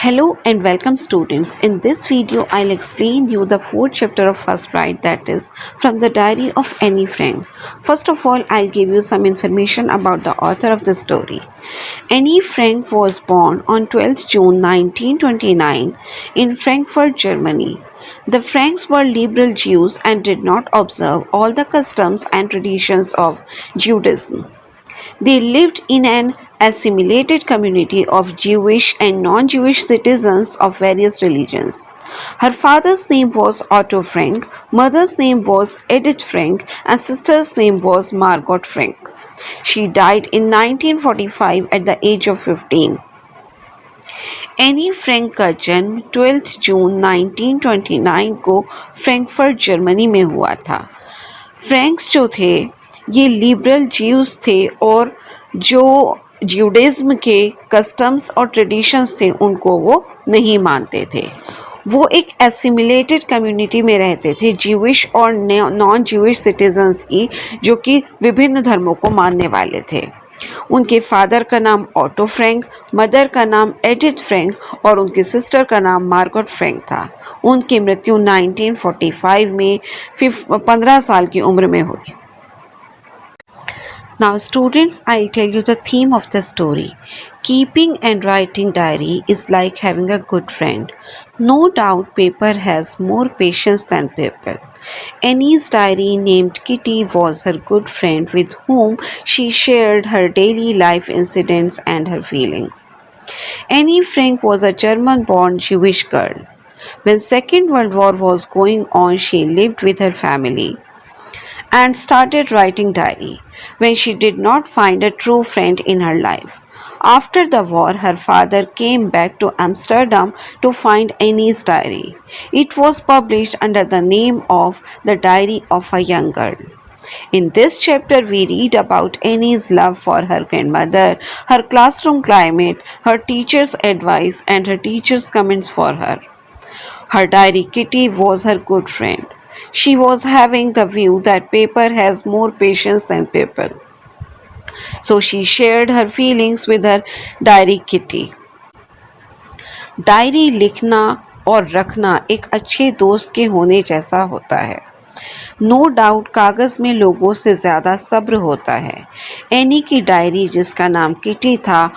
Hello and welcome students. In this video, I'll explain you the fourth chapter of First Right, that is from the diary of Annie Frank. First of all, I'll give you some information about the author of the story. Annie Frank was born on 12th June 1929 in Frankfurt, Germany. The Franks were liberal Jews and did not observe all the customs and traditions of Judaism. They lived in an assimilated community of Jewish and non-Jewish citizens of various religions. Her father's name was Otto Frank, mother's name was Edith Frank, and sister's name was Margot Frank. She died in 1945 at the age of 15. Anne Frank का जन्म 12 जून 1929 को Frankfurt Germany में हुआ था। Franks जो थे ये liberal Jews थे और जो ज्यूडिज्म के कस्टम्स और ट्रेडिशंस थे उनको वो नहीं मानते थे। वो एक एसिमिलेटेड कम्युनिटी में रहते थे ज्यूइश और नॉन ज्यूइश सिटीजन्स की, जो कि विभिन्न धर्मों को मानने वाले थे। उनके फादर का नाम ऑटो फ्रैंक, मदर का नाम एडिथ फ्रैंक और उनकी सिस्टर का नाम मार्गोट फ्रैंक था। उनकी मृत्यु 1945 में 15 साल की उम्र में हुई। Now students, I'll tell you the theme of the story. Keeping and writing diary is like having a good friend. No doubt paper has more patience than people. Annie's diary named Kitty was her good friend with whom she shared her daily life incidents and her feelings. Annie Frank was a German-born Jewish girl. When Second World War was going on, she lived with her family and started writing diary when she did not find a true friend in her life. After the war, her father came back to Amsterdam to find Annie's diary. It was published under the name of The Diary of a Young Girl. In this chapter, we read about Annie's love for her grandmother, her classroom climate, her teacher's advice, and her teacher's comments for her. Her diary Kitty was her good friend. She was having the view that paper has more patience than people. So she shared her feelings with her diary Kitty. Diary लिखना और रखना एक अच्छे दोस्त के होने जैसा होता है। नो डाउट कागज़ में लोगों से ज़्यादा सब्र होता है। एनी की डायरी, जिसका नाम किटी था,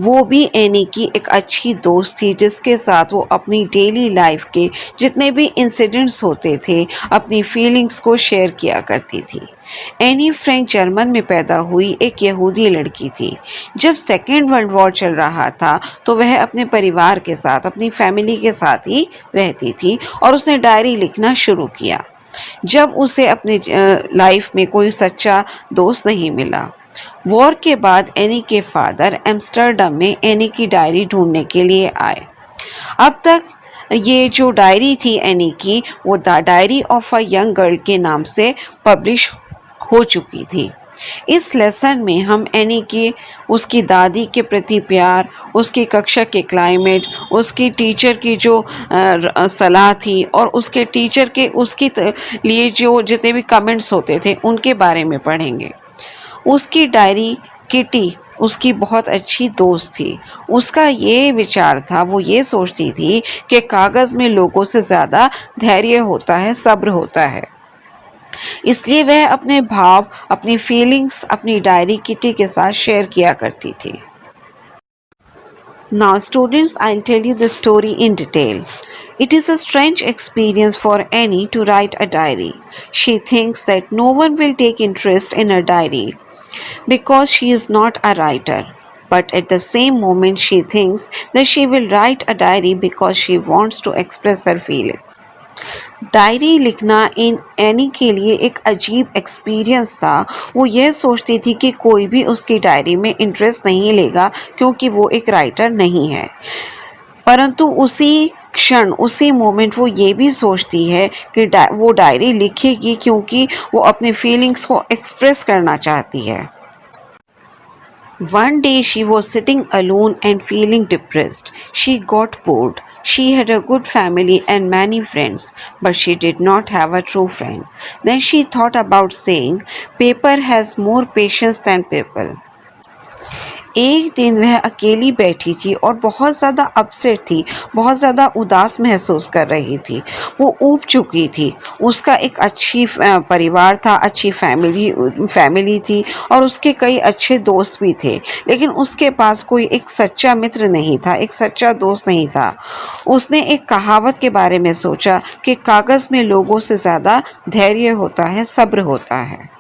वो भी एनी की एक अच्छी दोस्त थी, जिसके साथ वो अपनी डेली लाइफ के जितने भी इंसिडेंट्स होते थे अपनी फीलिंग्स को शेयर किया करती थी। एनी फ्रैंक जर्मन में पैदा हुई एक यहूदी लड़की थी। जब सेकेंड वर्ल्ड वॉर चल रहा था तो वह अपने परिवार के साथ, अपनी फैमिली के साथ ही रहती थी और उसने डायरी लिखना शुरू किया जब उसे अपनी लाइफ में कोई सच्चा दोस्त नहीं मिला। वॉर के बाद एनी के फादर एम्स्टर्डम में एनी की डायरी ढूंढने के लिए आए। अब तक ये जो डायरी थी एनी की, वो the diary of a young girl के नाम से पब्लिश हो चुकी थी। इस लेसन में हम एनी के उसकी दादी के प्रति प्यार, उसकी कक्षा के क्लाइमेट, उसकी टीचर की जो सलाह थी और उसके टीचर के उसके लिए जो जितने भी कमेंट्स होते थे उनके बारे में पढ़ेंगे। उसकी डायरी किटी उसकी बहुत अच्छी दोस्त थी। उसका ये विचार था, वो ये सोचती थी कि कागज़ में लोगों से ज़्यादा धैर्य होता है, सब्र होता है। इसलिए वह अपने भाव, अपनी फीलिंग्स अपनी डायरी किटी के साथ शेयर किया करती थी। Now students, I'll tell you the story in detail. It is a strange experience for Annie to write a diary. She thinks that no one will take interest in her diary because she is not a writer. But at the same moment, she thinks that she will write a diary because she wants to express her feelings. Diary लिखना in any के लिए एक अजीब experience था। वो ये सोचती थी कि कोई भी उसकी डायरी में इंटरेस्ट नहीं लेगा क्योंकि वो एक राइटर नहीं है, परंतु उसी क्षण, उसी मोमेंट वो ये भी सोचती है कि वो डायरी लिखेगी क्योंकि वो अपने फीलिंग्स को एक्सप्रेस करना चाहती है। One day she was sitting alone and feeling depressed. She got bored. She had a good family and many friends, but she did not have a true friend. Then she thought about saying, paper has more patience than people. एक दिन वह अकेली बैठी थी और बहुत ज़्यादा upset थी, बहुत ज़्यादा उदास महसूस कर रही थी। वो ऊब चुकी थी। उसका एक अच्छी परिवार था, अच्छी फैमिली थी और उसके कई अच्छे दोस्त भी थे, लेकिन उसके पास कोई एक सच्चा मित्र नहीं था, एक सच्चा दोस्त नहीं था। उसने एक कहावत के बारे में सोचा कि कागज़ में लोगों से ज़्यादा धैर्य होता है, सब्र होता है।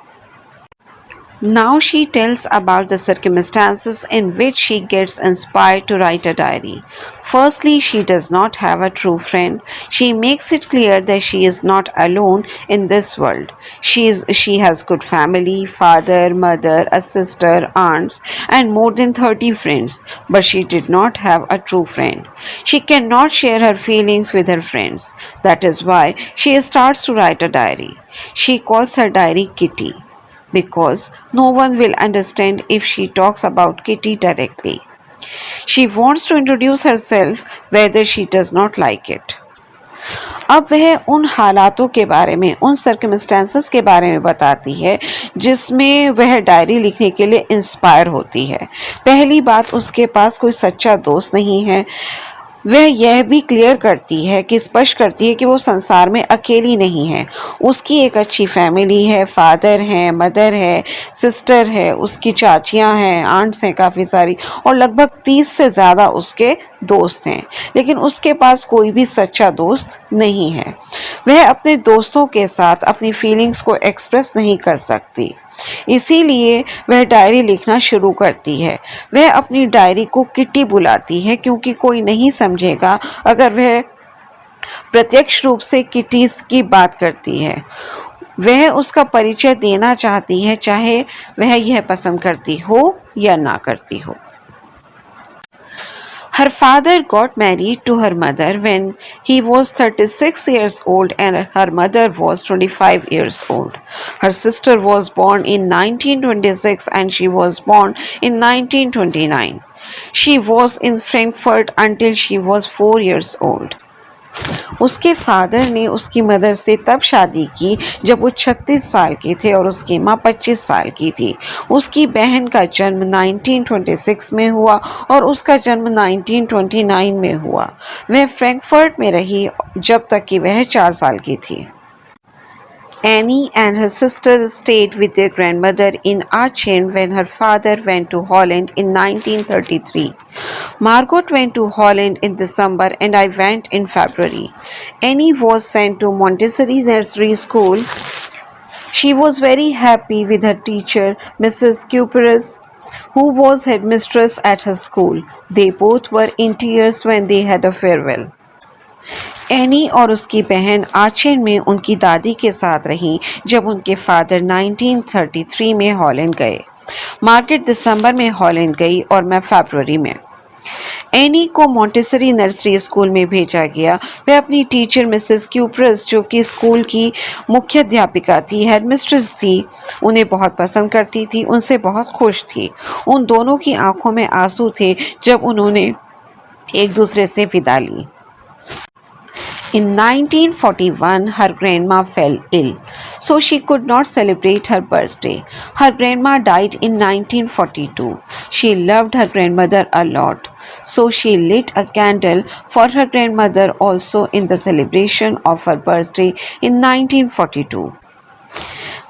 Now she tells about the circumstances in which she gets inspired to write a diary. Firstly, she does not have a true friend. She makes it clear that she is not alone in this world. She has good family, father, mother, a sister, aunts, and more than 30 friends, but she did not have a true friend. She cannot share her feelings with her friends. That is why she starts to write a diary. She calls her diary Kitty because no one will understand if she talks about Kitty directly. She wants to introduce herself whether she does not like it. अब वह उन हालातों के बारे में, उन circumstances के बारे में बताती है जिसमें वह डायरी लिखने के लिए इंस्पायर होती है। पहली बात, उसके पास कोई सच्चा दोस्त नहीं है। वह यह भी क्लियर करती है कि स्पष्ट करती है कि वो संसार में अकेली नहीं है। उसकी एक अच्छी फैमिली है, फादर हैं, मदर है, सिस्टर है, उसकी चाचियां हैं, आंट्स हैं काफ़ी सारी और लगभग 30 से ज़्यादा उसके दोस्त हैं, लेकिन उसके पास कोई भी सच्चा दोस्त नहीं है। वह अपने दोस्तों के साथ अपनी फीलिंग्स को एक्सप्रेस नहीं कर सकती, इसीलिए वह डायरी लिखना शुरू करती है। वह अपनी डायरी को किट्टी बुलाती है क्योंकि कोई नहीं समझेगा अगर वह प्रत्यक्ष रूप से किटीज की बात करती है। वह उसका परिचय देना चाहती है, चाहे वह यह पसंद करती हो या ना करती हो। Her father got married to her mother when he was 36 years old and her mother was 25 years old. Her sister was born in 1926 and she was born in 1929. She was in Frankfurt until she was 4 years old. उसके father ने उसकी mother से तब शादी की जब वो 36 साल के थे और उसकी माँ 25 साल की थी। उसकी बहन का जन्म 1926 में हुआ और उसका जन्म 1929 में हुआ। वह फ्रैंकफर्ट में रही जब तक कि वह 4 साल की थी। Annie and her sister stayed with their grandmother in Aachen when her father went to Holland in 1933. Margot went to Holland in December and I went in February. Annie was sent to Montessori Nursery School. She was very happy with her teacher, Mrs. Cuperus, who was headmistress at her school. They both were in tears when they had a farewell. Any और उसकी बहन Aachen में उनकी दादी के साथ रहीं जब उनके फादर 1933 में हॉलैंड गए। मार्गरेट दिसंबर में हॉलैंड गई और मैं फरवरी में। एनी को मॉन्टेसरी नर्सरी स्कूल में भेजा गया। वह अपनी टीचर मिसेस क्यूप्रस, जो कि स्कूल की मुख्य अध्यापिका थी, हेडमिस्ट्रेस थी, उन्हें बहुत पसंद करती थी, उनसे बहुत खुश थी। उन दोनों की आंखों में आंसू थे जब उन्होंने एक दूसरे से विदा ली। In 1941, her grandma fell ill, so she could not celebrate her birthday. Her grandma died in 1942. She loved her grandmother a lot, so she lit a candle for her grandmother also in the celebration of her birthday in 1942.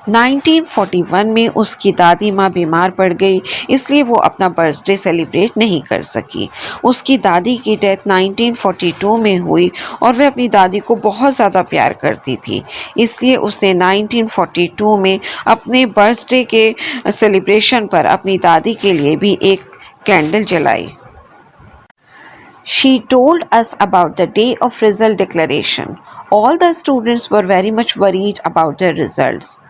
1941 में उसकी दादी माँ बीमार पड़ गई, इसलिए वो अपना बर्थडे सेलिब्रेट नहीं कर सकी। उसकी दादी की डेथ 1942 में हुई और वह अपनी दादी को बहुत ज़्यादा प्यार करती थी, इसलिए उसने 1942 में अपने बर्थडे के सेलिब्रेशन पर अपनी दादी के लिए भी एक कैंडल जलाई। She told us about the day of result declaration. All the students were very much worried about their results.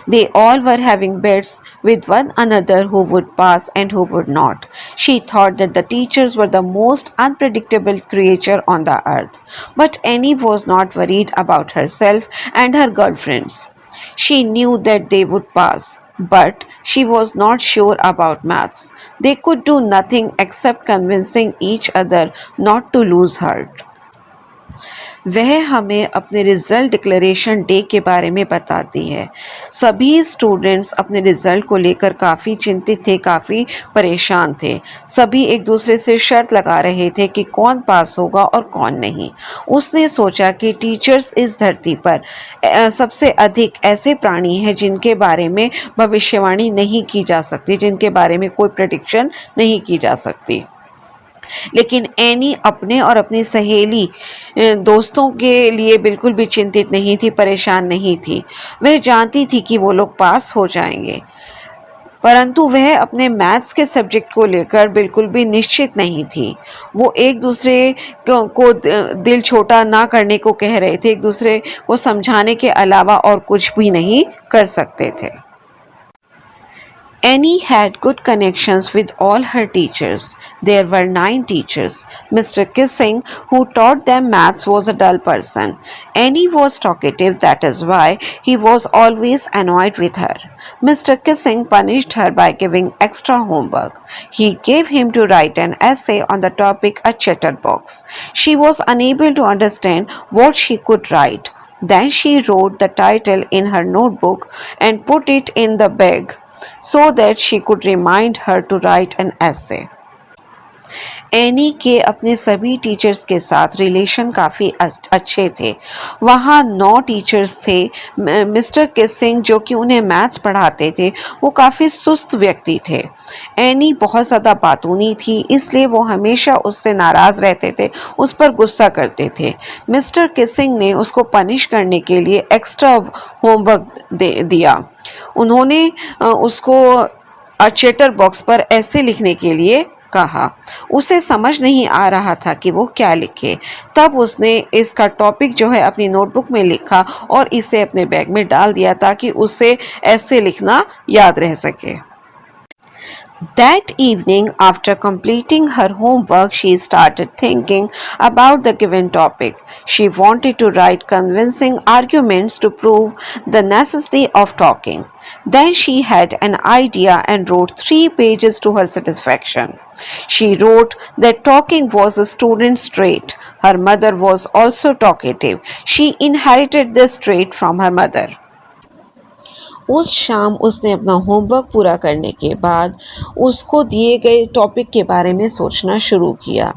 They all were having bets with one another who would pass and who would not. She thought that the teachers were the most unpredictable creature on the earth. But Annie was not worried about herself and her girlfriends. She knew that they would pass. But she was not sure about maths. They could do nothing except convincing each other not to lose heart. वह हमें अपने result declaration day के बारे में बताती है। सभी students अपने रिज़ल्ट को लेकर काफ़ी चिंतित थे, काफ़ी परेशान थे। सभी एक दूसरे से शर्त लगा रहे थे कि कौन पास होगा और कौन नहीं। उसने सोचा कि टीचर्स इस धरती पर सबसे अधिक ऐसे प्राणी हैं जिनके बारे में भविष्यवाणी नहीं की जा सकती, जिनके बारे में कोई प्रेडिक्शन नहीं की जा सकती। लेकिन एनी अपने और अपनी सहेली दोस्तों के लिए बिल्कुल भी चिंतित नहीं थी, परेशान नहीं थी। वह जानती थी कि वो लोग पास हो जाएंगे, परंतु वह अपने मैथ्स के सब्जेक्ट को लेकर बिल्कुल भी निश्चित नहीं थी। वो एक दूसरे को दिल छोटा ना करने को कह रहे थे, एक दूसरे को समझाने के अलावा और कुछ भी नहीं कर सकते थे। Annie had good connections with all her teachers. There were 9 teachers. Mr. Kissing, who taught them maths, was a dull person. Annie was talkative, that is why he was always annoyed with her. Mr. Kissing punished her by giving extra homework. He gave him to write an essay on the topic a chatterbox. She was unable to understand what she could write. Then she wrote the title in her notebook and put it in the bag so that she could remind her to write an essay. Any के अपने सभी teachers के साथ relation काफ़ी अच्छे थे। वहाँ 9 teachers थे। मिस्टर किसिंग जो कि उन्हें मैथ्स पढ़ाते थे, वो काफ़ी सुस्त व्यक्ति थे। एनी बहुत ज़्यादा बातूनी थी, इसलिए वो हमेशा उससे नाराज़ रहते थे, उस पर गुस्सा करते थे। मिस्टर किसिंग ने उसको पनिश करने के लिए एक्स्ट्रा होमवर्क दिया। उन्होंने उसको चैटर बॉक्स पर ऐसे लिखने के लिए कहा। उसे समझ नहीं आ रहा था कि वो क्या लिखे। तब उसने इसका टॉपिक जो है अपनी नोटबुक में लिखा और इसे अपने बैग में डाल दिया ताकि उसे ऐसे लिखना याद रह सके। That evening, after completing her homework, she started thinking about the given topic. She wanted to write convincing arguments to prove the necessity of talking. Then she had an idea and wrote 3 pages to her satisfaction. She wrote that talking was a student's trait. Her mother was also talkative. She inherited this trait from her mother. उस शाम उसने अपना homework पूरा करने के बाद उसको दिए गए टॉपिक के बारे में सोचना शुरू किया।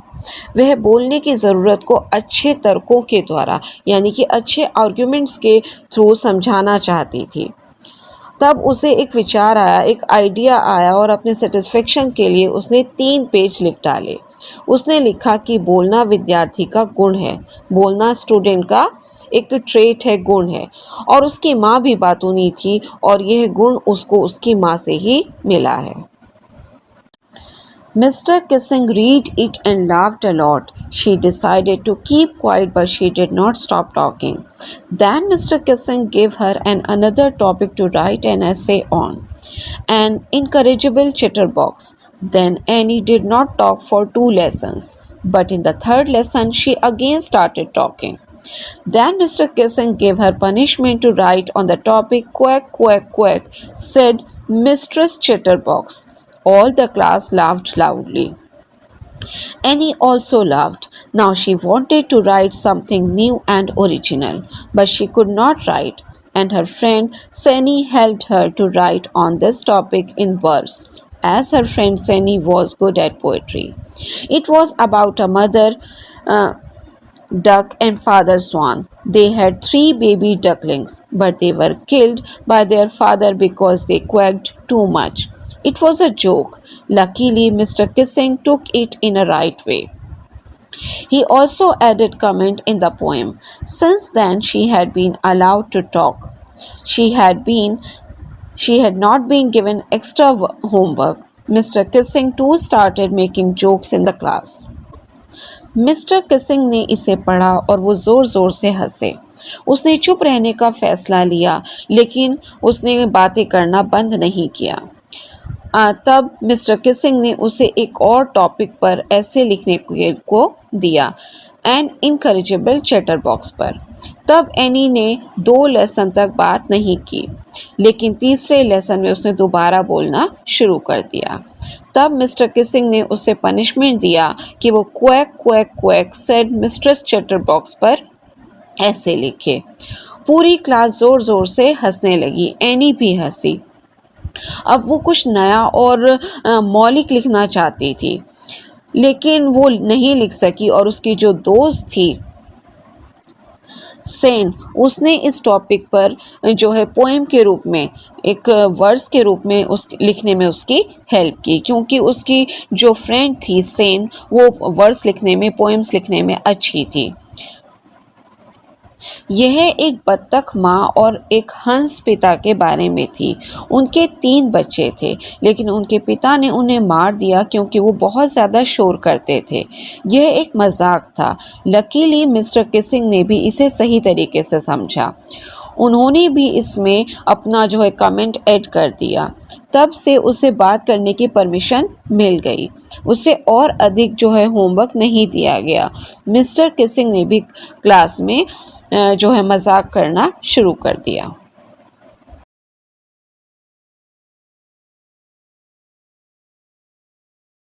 वह बोलने की ज़रूरत को अच्छे तर्कों के द्वारा यानी कि अच्छे आर्ग्यूमेंट्स के थ्रू समझाना चाहती थी। तब उसे एक विचार आया, एक आइडिया आया और अपने सेटिस्फेक्शन के लिए उसने 3 पेज लिख डाले। उसने लिखा कि बोलना विद्यार्थी का गुण है, बोलना स्टूडेंट का एक ट्रेट है, गुण है, और उसकी माँ भी बातूनी थी और यह गुण उसको उसकी माँ से ही मिला है। Mr. Kissing read it and laughed a lot. She decided to keep quiet, but she did not stop talking. Then Mr. Kissing gave her another topic to write an essay on, an incorrigible chatterbox. Then Annie did not talk for 2 lessons, but in the 3rd lesson she again started talking. Then Mr. Kissing gave her punishment to write on the topic quack, quack, quack, said Mistress Chatterbox. All the class laughed loudly. Annie also laughed. Now she wanted to write something new and original, but she could not write, and her friend Sunny helped her to write on this topic in verse, as her friend Sunny was good at poetry. It was about a mother duck and father swan. They had 3 baby ducklings, but they were killed by their father because they quacked too much. It was a joke. Luckily, Mr. Kissing took it in a right way. He also added comment in the poem. Since then, she had been allowed to talk. She had not been given extra homework. Mr. Kissing too started making jokes in the class. Mister Keesing ने इसे पढ़ा और वो ज़ोर ज़ोर से हंसे। उसने चुप रहने का फैसला लिया, लेकिन उसने बातें करना बंद नहीं किया। तब मिस्टर किसिंग ने उसे एक और टॉपिक पर ऐसे लिखने को दिया, एन इनकरेजेबल चैटर बॉक्स पर। तब एनी ने 2 लेसन तक बात नहीं की, लेकिन तीसरे लेसन में उसने दोबारा बोलना शुरू कर दिया। तब मिस्टर किसिंग ने उसे पनिशमेंट दिया कि वो quack quack quack said mistress chatter box पर ऐसे लिखे। पूरी क्लास ज़ोर ज़ोर से हंसने लगी, एनी भी हंसी। अब वो कुछ नया और मौलिक लिखना चाहती थी, लेकिन वो नहीं लिख सकी और उसकी जो दोस्त थी सेन, उसने इस टॉपिक पर जो है पोएम के रूप में, एक वर्स के रूप में उस लिखने में उसकी हेल्प की, क्योंकि उसकी जो फ्रेंड थी सेन, वो वर्स लिखने में, पोएम्स लिखने में अच्छी थी। यह एक बत्तख माँ और एक हंस पिता के बारे में थी। उनके 3 बच्चे थे, लेकिन उनके पिता ने उन्हें मार दिया क्योंकि वो बहुत ज़्यादा शोर करते थे। यह एक मजाक था। लकीली मिस्टर किसिंग ने भी इसे सही तरीके से समझा। उन्होंने भी इसमें अपना जो है कमेंट ऐड कर दिया। तब से उसे बात करने की परमिशन मिल गई। उसे और अधिक जो है होमवर्क नहीं दिया गया। मिस्टर किसिंग ने भी क्लास में जो है मजाक करना शुरू कर दिया।